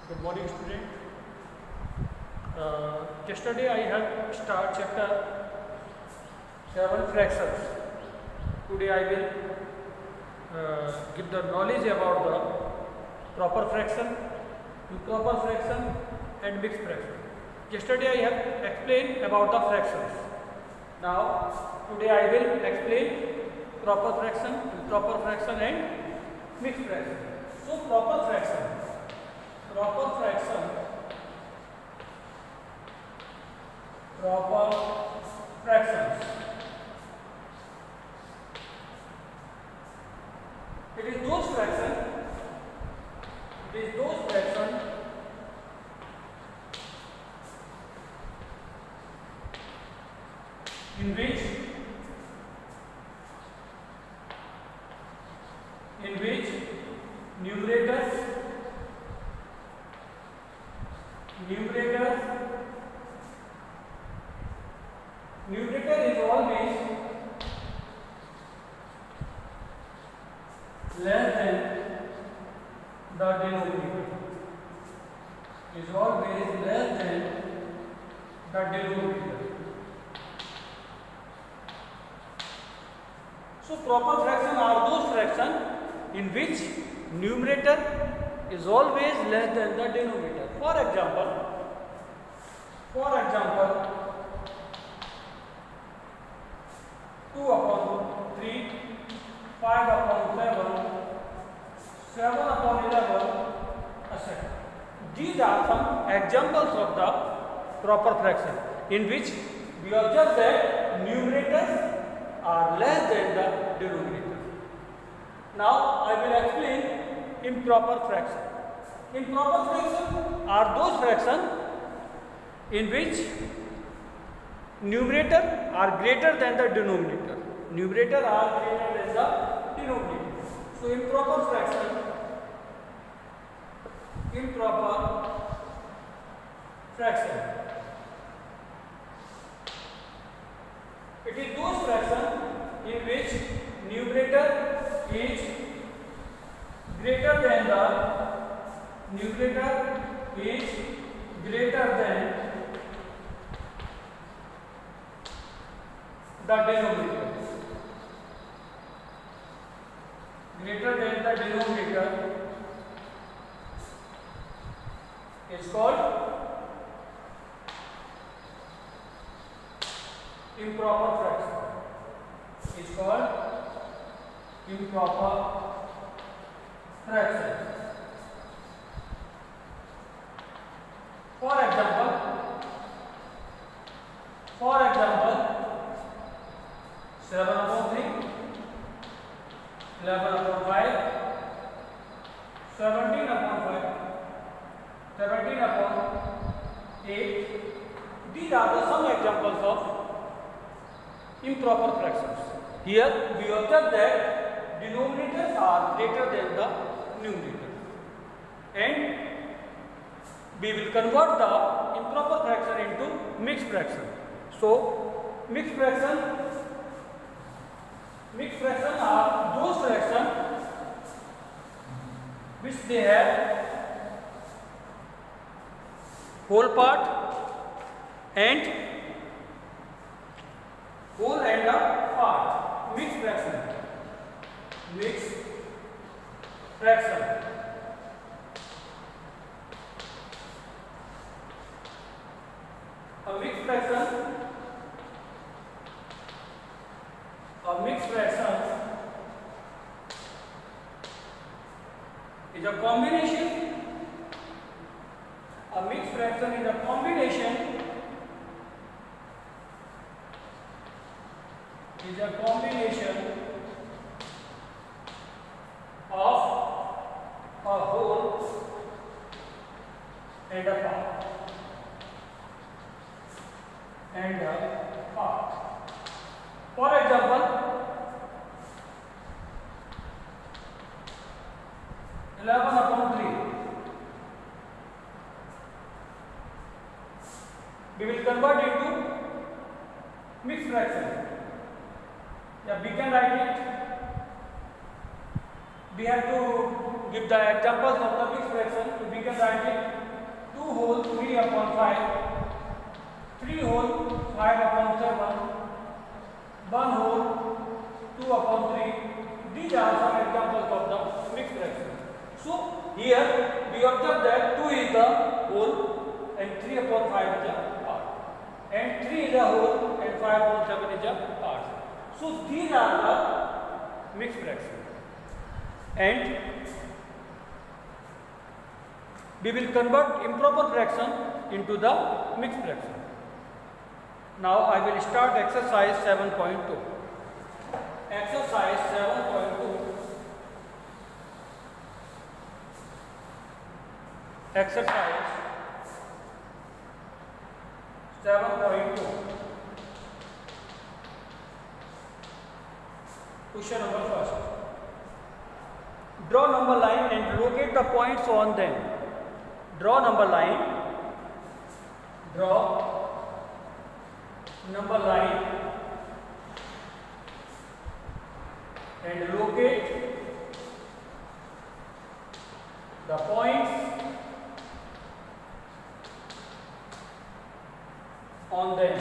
Good morning, student. Yesterday I have started chapter 7 fractions. Today I will give the knowledge about the proper fraction, improper fraction and mixed fraction. Yesterday I have explained about the fractions. Now today I will explain proper fraction, improper fraction and mixed fraction. So proper fraction proper fractions. It is those fractions in which numerators numerator is always less than the denominator. Is always less than the denominator. So proper fraction are those fractions in which numerator is always less than the denominator. For example, 2 upon 3, 5 upon 7, 7 upon 11, etc. These are some examples of the proper fraction in which we observe that numerators are less than the denominator. Now I will explain improper fraction. Improper fraction are those fractions in which numerator are greater than the denominator. Numerator are greater than the denominator. So improper fraction it is those fractions in which numerator is greater than the denominator. Greater than the denominator is called improper fraction. Is called improper fraction. For example, 7 upon 3, 11 upon 5, 17 upon 5, 17 upon 8. These are the some examples of improper fractions. Here we observe that denominators are greater than the numerator, and we will convert the improper fraction into mixed fraction. So mixed fraction are those fractions which they have whole part and whole and a part. Mixed fraction. A mixed fraction is a combination. A mixed fraction is a combination of a whole and a part. For example, 11 upon 3. We will convert it to mixed fraction. Yeah, we can write it. We have to if the examples of the mixed fraction, we can write it 2 whole 3 upon 5, 3 whole 5 upon 7, 1 whole 2 upon 3. These are some examples of the mixed fraction. So here we observe that 2 is the whole and 3 upon 5 is the part, and 3 is the whole and 5 upon 7 is the part. So these are the mixed fraction, and we will convert improper fraction into the mixed fraction. Now I will start exercise 7.2. Exercise 7.2. Exercise 7.2. Question number first. Draw number line and locate the points on them. Draw number line. Draw number line and locate the points on them.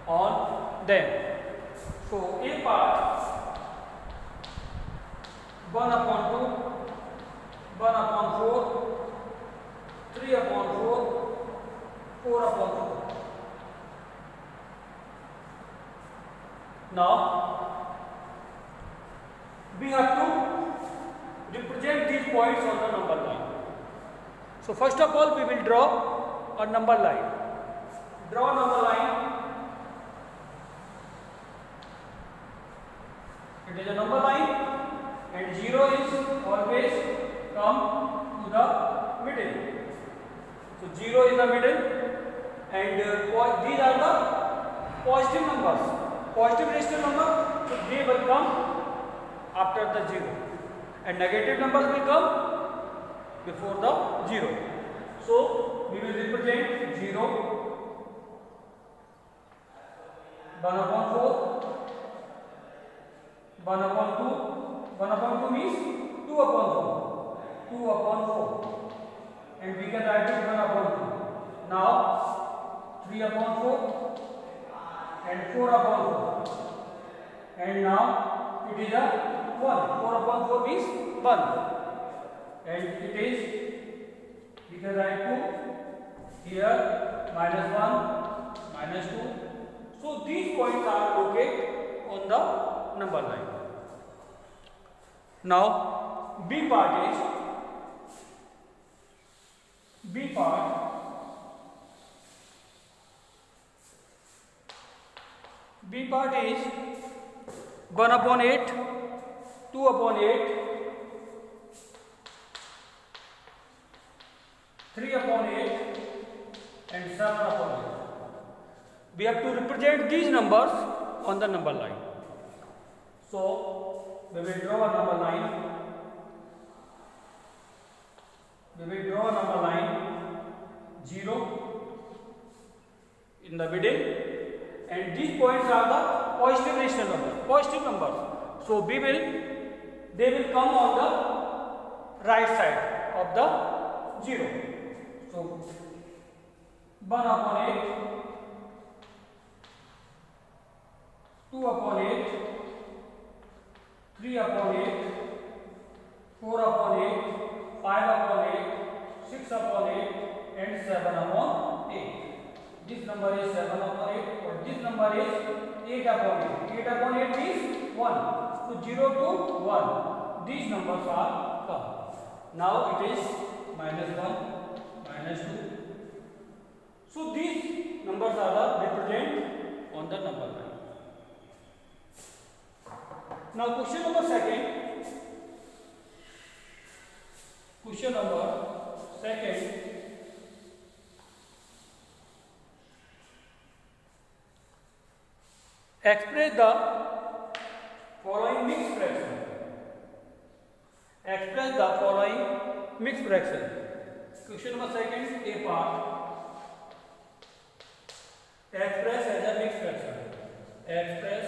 On them. So A part 1 upon 2, 1 upon 4, 3 upon 4, 4 upon 4. Now we have to represent these points on the number line. So first of all we will draw a number line. Draw number line. It is a number line and 0 is always come to the middle. So 0 is the middle, and these are the positive numbers, positive rational numbers, so they will come after the 0, and negative numbers will come before the 0. So we will represent 0, 1 upon 4, 1 upon 2, 1 upon 2 means 2 upon 4, 2 upon 4, and we can write it 1 upon 2. Now 3 upon 4 and 4 upon 4, and now it is a 1, 4 upon 4 means 1, and it is, we can write 2 here, minus 1, minus 2. So these points are located on the number line. Now B part is B part is 1 upon 8, 2 upon 8, 3 upon 8 and 7 upon 8. We have to represent these numbers on the number line. So we will draw a number line. We will draw a number line 0 in the middle, and these points are the positive rational numbers, positive numbers. So they will come on the right side of the 0. So 1 upon 8, 2 upon 8, 3 upon 8, 4 upon 8, 5 upon 8, 6 upon 8 and 7 upon 8. This number is 7 upon 8, or this number is 8 upon 8. 8 upon 8 is 1. So 0 to 1. These numbers are come. Now it is minus 1, minus 2. So these numbers are the represent on the number line. Now question number second. Question number second. Express the following mixed fraction. Express the following mixed fraction. Question number second, A part. Express as a mixed fraction. Express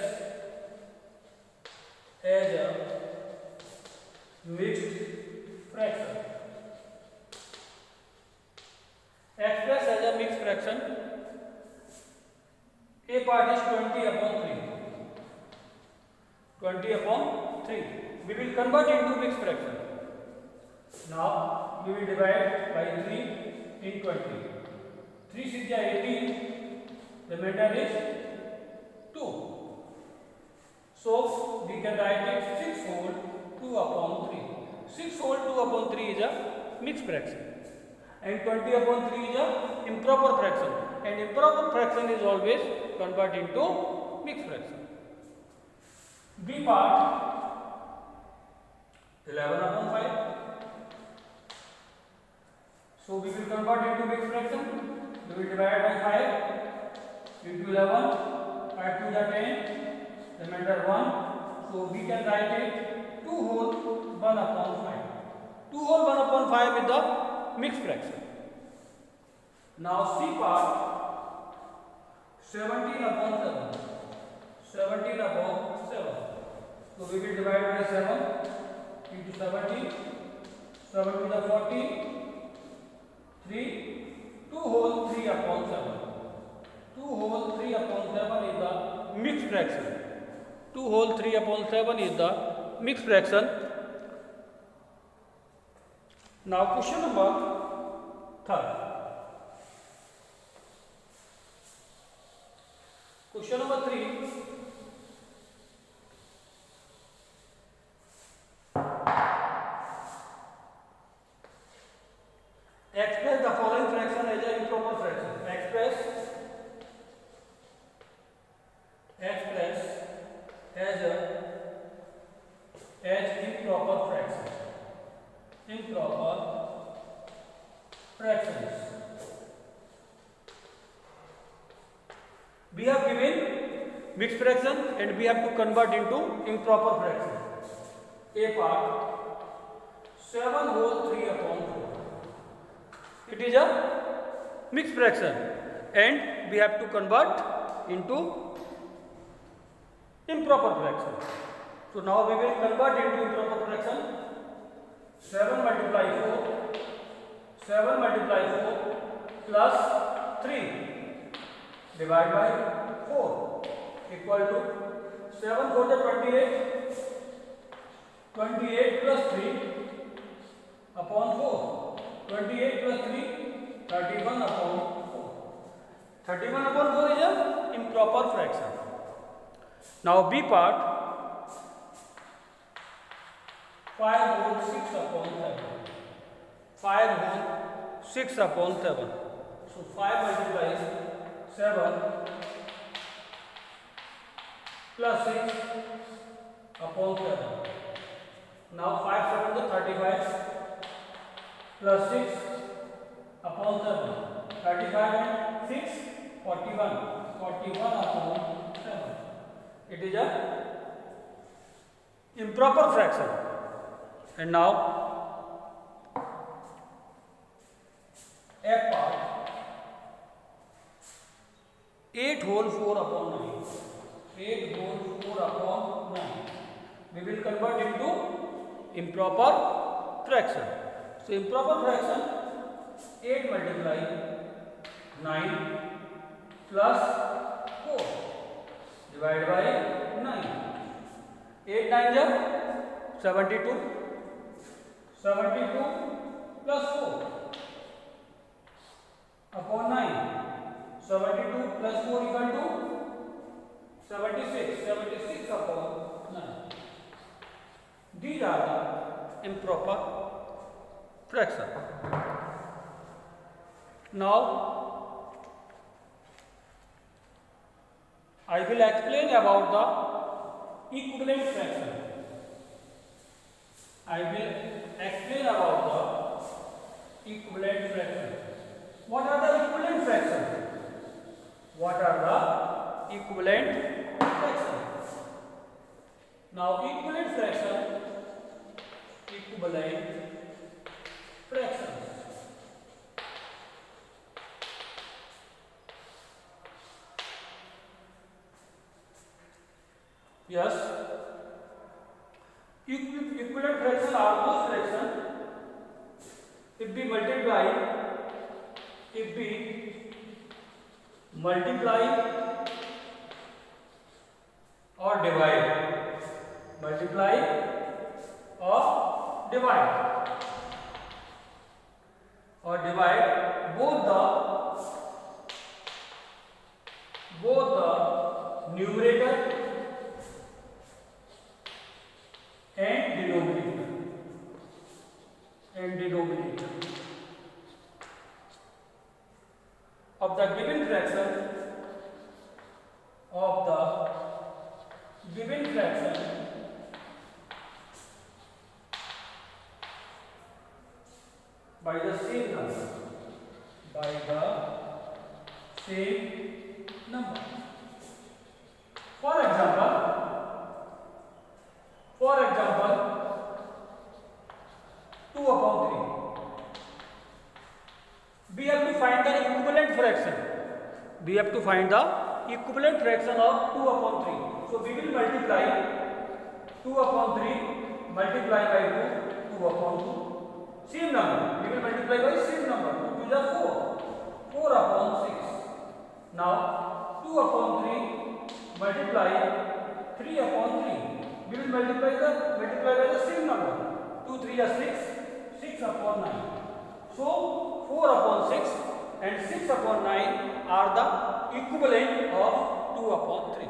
as a mixed fraction. Expressed as a mixed fraction, a part is 20 upon 3. 20 upon 3. We will convert into mixed fraction. Now we will divide by 3 in 20. 3 6 is 18. The remainder is 2. So we can write it 6 whole 2 upon 3. 6 whole 2 upon 3 is a mixed fraction. And 20 upon 3 is a improper fraction. And improper fraction is always converted into mixed fraction. B part 11 upon 5. So we will convert into mixed fraction. We will divide by 5 into 11. 5 to the 10. Remainder 1. So we can write it 2 whole 1 upon 5. 2 whole 1 upon 5 is the mixed fraction. Now C part 17 upon 7. 17 upon 7. So we will divide by 7 into 17. 7 to the 40. 3. 2 whole 3 upon 7. 2 whole 3 upon 7 is the mixed fraction. 2 whole 3 upon 7 is the mixed fraction. Now question number 3. Question number 3. Express the following fraction as an improper fraction. Express as improper fraction. Improper fractions. We have given mixed fraction and we have to convert into improper fraction. A part 7 whole 3 upon 4. It is a mixed fraction and we have to convert into improper fraction. So now we will convert into improper fraction. 7 multiply 4. 7 multiply 4 plus 3 divide by 4 equal to 7 4 to 28. 28 plus 3 upon 4. 28 plus 3 31 upon 4. 31 upon 4 is an improper fraction. Now B part 5 whole 6 upon 7. 5 whole 6 upon 7. So 5 multiplies 7 plus 6 upon 7. Now 5 7 to 35 plus 6 upon 7. 35 and 6 41. 41 upon 7. It is a improper fraction. And now F part 8 whole 4 upon 9. 8 whole 4 upon 9. We will convert into improper fraction. So improper fraction 8 multiply 9 plus 4 divided by 9. 8 9 is 72. 72 plus 4 upon 9. 72 plus 4 equal to 76. 76 upon 9. These are the improper fraction. Now I will explain about the equivalent fraction. I will explain about the equivalent fraction. What are the equivalent fractions? What are the equivalent fractions? Now equivalent fractions. Yes. equivalent fraction are those fraction if we multiply or divide both the numerator and denominator of the given fraction by the same number. For example, 2/3. We have to find the equivalent fraction. Of 2/3. So we will multiply 2/3 multiply by 2/2. Same number. We will multiply by same number. 2 is 4. 4/6. Now 2/3 multiply 3/3. We will multiply by the same number. 2 3 are 6. 6/9. So 4/6 and 6/9 are the equivalent of 2/3.